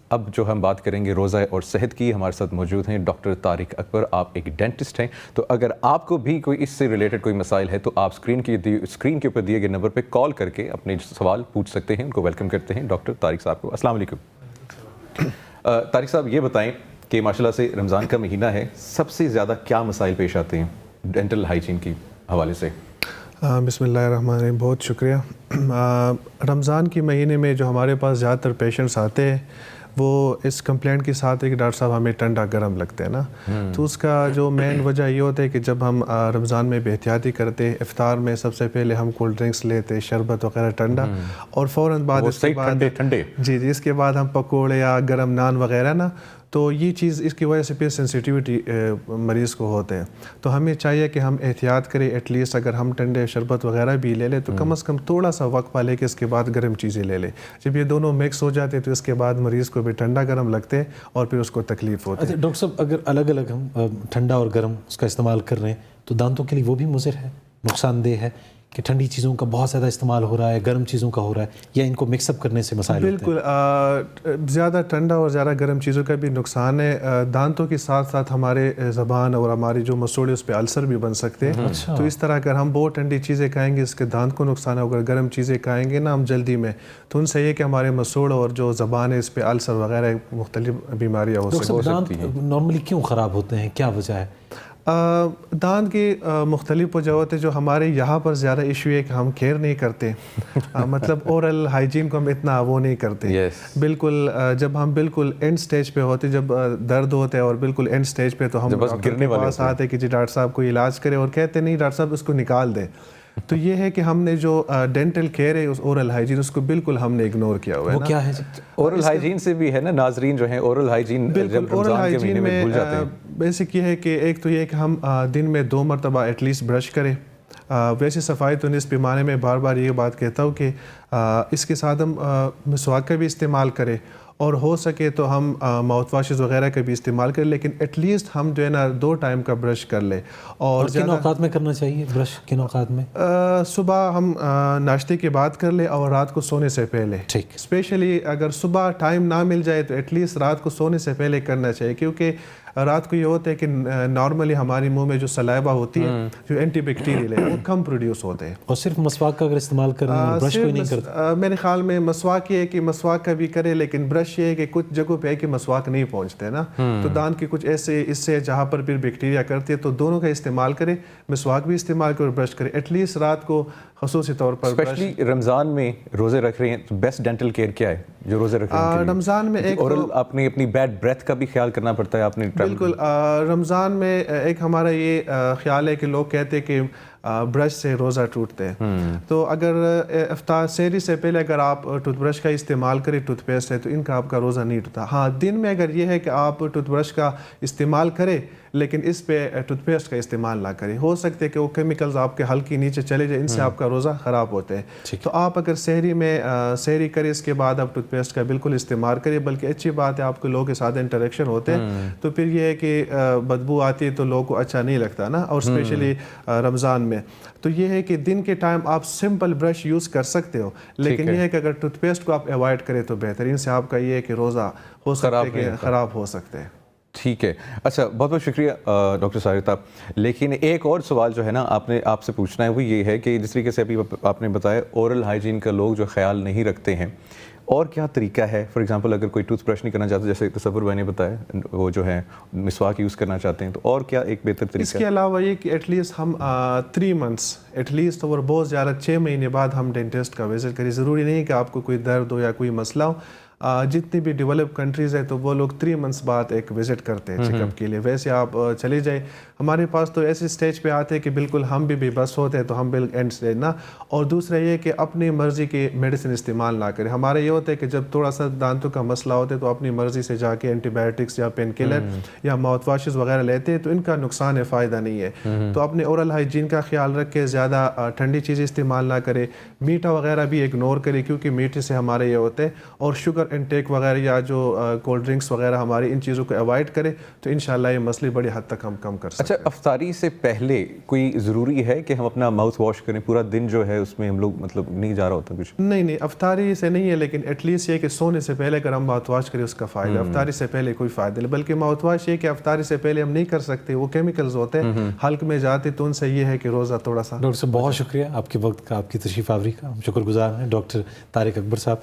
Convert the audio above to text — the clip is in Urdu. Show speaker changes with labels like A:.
A: اب جو ہم بات کریں گے روزہ اور صحت کی. ہمارے ساتھ موجود ہیں ڈاکٹر طارق اکبر. آپ ایک ڈینٹسٹ ہیں, تو اگر آپ کو بھی کوئی اس سے ریلیٹڈ کوئی مسائل ہے تو آپ اسکرین کے اوپر دیے گئے نمبر پہ کال کر کے اپنے سوال پوچھ سکتے ہیں. ان کو ویلکم کرتے ہیں ڈاکٹر طارق صاحب کو. السلام علیکم. طارق صاحب یہ بتائیں کہ ماشاءاللہ سے رمضان کا مہینہ ہے, سب سے زیادہ کیا مسائل پیش آتے ہیں ڈینٹل ہائیجین کی حوالے سے؟
B: بسم اللہ الرحمن الرحیم. بہت شکریہ. رمضان کے مہینے میں جو ہمارے پاس زیادہ تر پیشنٹس آتے ہیں وہ اس کمپلینٹ کے ساتھ ہے کہ ڈاکٹر صاحب ہمیں ٹھنڈا گرم لگتے ہیں نا. تو اس کا جو مین وجہ یہ ہوتا ہے کہ جب ہم رمضان میں بے احتیاطی کرتے, افطار میں سب سے پہلے ہم کولڈ ڈرنکس لیتے, شربت وغیرہ ٹھنڈا, اور فوراً بعد اس کے بعد
A: ٹھنڈے
B: جی اس کے بعد ہم پکوڑے یا گرم نان وغیرہ نا, تو یہ چیز اس کی وجہ سے پھر سینسیٹیوٹی مریض کو ہوتے ہیں. تو ہمیں چاہیے کہ ہم احتیاط کریں. ایٹ لیسٹ اگر ہم ٹھنڈے شربت وغیرہ بھی لے لیں تو کم از کم تھوڑا سا وقفہ لے کے اس کے بعد گرم چیزیں لے لیں. جب یہ دونوں مکس ہو جاتے تو اس کے بعد مریض کو بھی ٹھنڈا گرم لگتے ہیں اور پھر اس کو تکلیف ہوتی ہے.
C: ڈاکٹر صاحب اگر الگ الگ ہم ٹھنڈا اور گرم اس کا استعمال کر رہے ہیں تو دانتوں کے لیے وہ بھی مضر ہے, نقصان دہ ہے کہ ٹھنڈی چیزوں کا بہت زیادہ استعمال ہو رہا ہے, گرم چیزوں کا ہو رہا ہے, یا ان کو مکس اپ کرنے سے مسائل ہوتے ہیں؟
B: بالکل, زیادہ ٹھنڈا اور زیادہ گرم چیزوں کا بھی نقصان ہے. دانتوں کے ساتھ ساتھ ہمارے زبان اور ہماری جو مسوڑے اس پہ السر بھی بن سکتے ہیں. تو اس طرح اگر ہم بہت ٹھنڈی چیزیں کھائیں گے اس کے دانت کو نقصان ہے. اگر گرم چیزیں کھائیں گے نا ہم جلدی میں, تو ان سے یہ کہ ہمارے مسوڑ اور جو زبان ہے اس پہ السر وغیرہ مختلف بیماریاں ہو سکتی ہیں.
C: دانت نارملی کیوں خراب ہوتے ہیں, کیا وجہ ہے؟
B: دانت کی مختلف وجوہات ہیں. جو ہمارے یہاں پر زیادہ ایشو ہے کہ ہم کیئر نہیں کرتے, مطلب اورل ہائیجین کو ہم اتنا وہ نہیں کرتے. بالکل جب ہم بالکل اینڈ سٹیج پہ ہوتے, جب درد ہوتا ہے اور بالکل اینڈ سٹیج پہ, تو ہم ڈاکٹر کے پاس آتے کہ جی ڈاکٹر صاحب کو علاج کرے, اور کہتے نہیں ڈاکٹر صاحب اس کو نکال دیں. تو یہ ہے کہ ہم نے جو ڈینٹل کیئر ہے اس اورل ہائیجین اس کو بالکل ہم نے اگنور کیا ہوا ہے.
C: وہ کیا ہے
A: اورل ہائیجین سے بھی ہے نا ناظرین جو ہیں, اورل ہائیجین جب رمضان کے مہینے میں بھول جاتے ہیں.
B: بیسک یہ ہے کہ ایک تو یہ کہ ہم دن میں 2 مرتبہ ایٹ لیسٹ برش کریں. ویسے صفائی تو اس پیمانے میں بار بار یہ بات کہتا ہوں کہ اس کے ساتھ ہم مسواک کا بھی استعمال کریں, اور ہو سکے تو ہم ماؤتھ واشز وغیرہ کا بھی استعمال کریں, لیکن ایٹ لیسٹ ہم جو ہے نا 2 ٹائم کا برش کر لیں. اور
C: کن اوقات میں کرنا چاہیے برش؟ کن اوقات میں؟
B: صبح ہم ناشتے کے بعد کر لیں اور رات کو سونے سے پہلے.
C: ٹھیک.
B: اسپیشلی اگر صبح ٹائم نہ مل جائے تو ایٹ لیسٹ رات کو سونے سے پہلے کرنا چاہیے, کیونکہ رات کو یہ ہوتا ہے کہ نارملی ہماری منہ میں جو سلائیوا ہوتی ہے جو اینٹی بیکٹیریل ہے وہ کم پروڈیوس ہوتے ہیں.
C: اور صرف مسواک کا اگر استعمال کریں, برش کوئی نہیں کرتا؟
B: میرے خیال میں مسواک یہ ہے کہ مسواک کا بھی کرے, لیکن برش یہ ہے کہ کچھ جگہوں پہ ہے کہ مسواک نہیں پہنچتے نا, تو دانت کی کچھ ایسے اس سے جہاں پر پھر بیکٹیریا کرتی ہے, تو دونوں کا استعمال کرے, مسواک بھی استعمال کرے اور برش کرے. ایٹ لیسٹ رات کو خصوصی طور پر
A: اسپیشلی رمضان میں روزے رکھ رہے ہیں تو بیسٹ ڈینٹل کیئر کیا ہے جو روزے رکھ رہے ہیں؟
B: رمضان میں ایک
A: اپنی بیڈ بریتھ کا بھی خیال کرنا پڑتا ہے. آپ نے
B: بالکل رمضان میں ایک ہمارا یہ خیال ہے کہ لوگ کہتے ہیں کہ برش سے روزہ ٹوٹتے ہیں, تو اگر افطار سحری سے پہلے اگر آپ ٹوتھ برش کا استعمال کریں, ٹوتھ پیسٹ ہے, تو ان کا آپ کا روزہ نہیں ٹوٹتا. ہاں دن میں اگر یہ ہے کہ آپ ٹوتھ برش کا استعمال کریں لیکن اس پہ ٹوتھ پیسٹ کا استعمال نہ کریں, ہو سکتے کہ وہ کیمیکلز آپ کے حلق کے نیچے چلے جائیں, ان سے آپ کا روزہ خراب ہوتے ہیں. تو آپ اگر سحری میں سحری کریں اس کے بعد آپ ٹوتھ پیسٹ کا بالکل استعمال کریں. بلکہ اچھی بات ہے آپ کو لوگوں کے ساتھ انٹریکشن ہوتے ہیں, تو پھر یہ ہے کہ بدبو آتی ہے تو لوگوں کو اچھا نہیں لگتا نا, اور اسپیشلی رمضان میں. تو یہ ہے کہ دن کے ٹائم آپ سمپل برش یوز کر سکتے ہو, لیکن یہ ہے کہ اگر ٹوتھ پیسٹ کو آپ اوائڈ کریں تو بہترین سے آپ کا یہ ہے کہ روزہ ہو سکتا ہے کہ خراب ہو سکتے ہیں.
A: ٹھیک ہے. اچھا, بہت بہت شکریہ ڈاکٹر طارق صاحب. لیکن ایک اور سوال جو ہے نا آپ سے پوچھنا ہے وہ یہ ہے کہ جس طریقے سے ابھی آپ نے بتایا اورل ہائیجین کا لوگ جو خیال نہیں رکھتے ہیں, اور کیا طریقہ ہے؟ فار ایگزامپل اگر کوئی ٹوتھ برش نہیں کرنا چاہتا, جیسے تصور بھائی نے بتایا وہ جو ہے مسواک یوز کرنا چاہتے ہیں, تو اور کیا ایک بہتر طریقہ؟
B: اس کے علاوہ یہ کہ ایٹ لیسٹ ہم 3 months ایٹ لیسٹ اور بہت زیادہ 6 مہینے بعد ہم ڈینٹسٹ کا وزٹ کریں. ضروری نہیں کہ آپ کو کوئی درد ہو یا کوئی مسئلہ ہو. جتنی بھی ڈیولپ کنٹریز ہیں تو وہ لوگ 3 months بعد ایک وزٹ کرتے ہیں چیک اپ کے لیے. ویسے آپ چلے جائیں, ہمارے پاس تو ایسے سٹیج پہ آتے ہیں کہ بالکل ہم بھی بس ہوتے ہیں, تو ہم بالکل اینڈ سٹیج نا. اور دوسرا یہ کہ اپنی مرضی کی میڈیسن استعمال نہ کریں. ہمارا یہ ہوتا ہے کہ جب تھوڑا سا دانتوں کا مسئلہ ہوتا ہے تو اپنی مرضی سے جا کے اینٹی بایوٹکس یا پین کلر یا ماؤتھ واشز وغیرہ لیتے ہیں, تو ان کا نقصان ہے, فائدہ نہیں ہے. تو اپنے اورل ہائیجین کا خیال رکھیں, زیادہ ٹھنڈی چیزیں استعمال نہ کریں, میٹھا وغیرہ بھی اگنور کریں کیونکہ میٹھے سے ہمارے یہ ہوتے ہیں, اور شوگر انٹیک وغیرہ یا جو کولڈ ڈرنکس وغیرہ ہماری ان چیزوں کو اوائڈ کرے تو انشاءاللہ یہ مسئلے بڑی حد تک ہم کم کر سکتے
A: اچھا افطاری سے پہلے کوئی ضروری ہے کہ ہم اپنا ماؤتھ واش کریں؟ پورا دن جو ہے اس میں ہم لوگ مطلب نہیں جا رہا ہوتا کچھ؟
B: نہیں افطاری سے نہیں ہے، لیکن ایٹ لیسٹ یہ کہ سونے سے پہلے اگر ہم ماؤتھ واش کریں اس کا فائدہ، افطاری سے پہلے کوئی فائدہ نہیں، بلکہ ماؤتھ واش یہ کہ افطاری سے پہلے ہم نہیں کر سکتے، وہ کیمیکلز ہوتے ہیں حلق میں جاتے، تو ان سے یہ ہے کہ روزہ تھوڑا سا۔
C: ڈاکٹر صاحب بہت شکریہ آپ کے وقت کا، آپ کی تشریف آوری کا، ہم شکر گزار ہیں ڈاکٹر طارق اکبر صاحب۔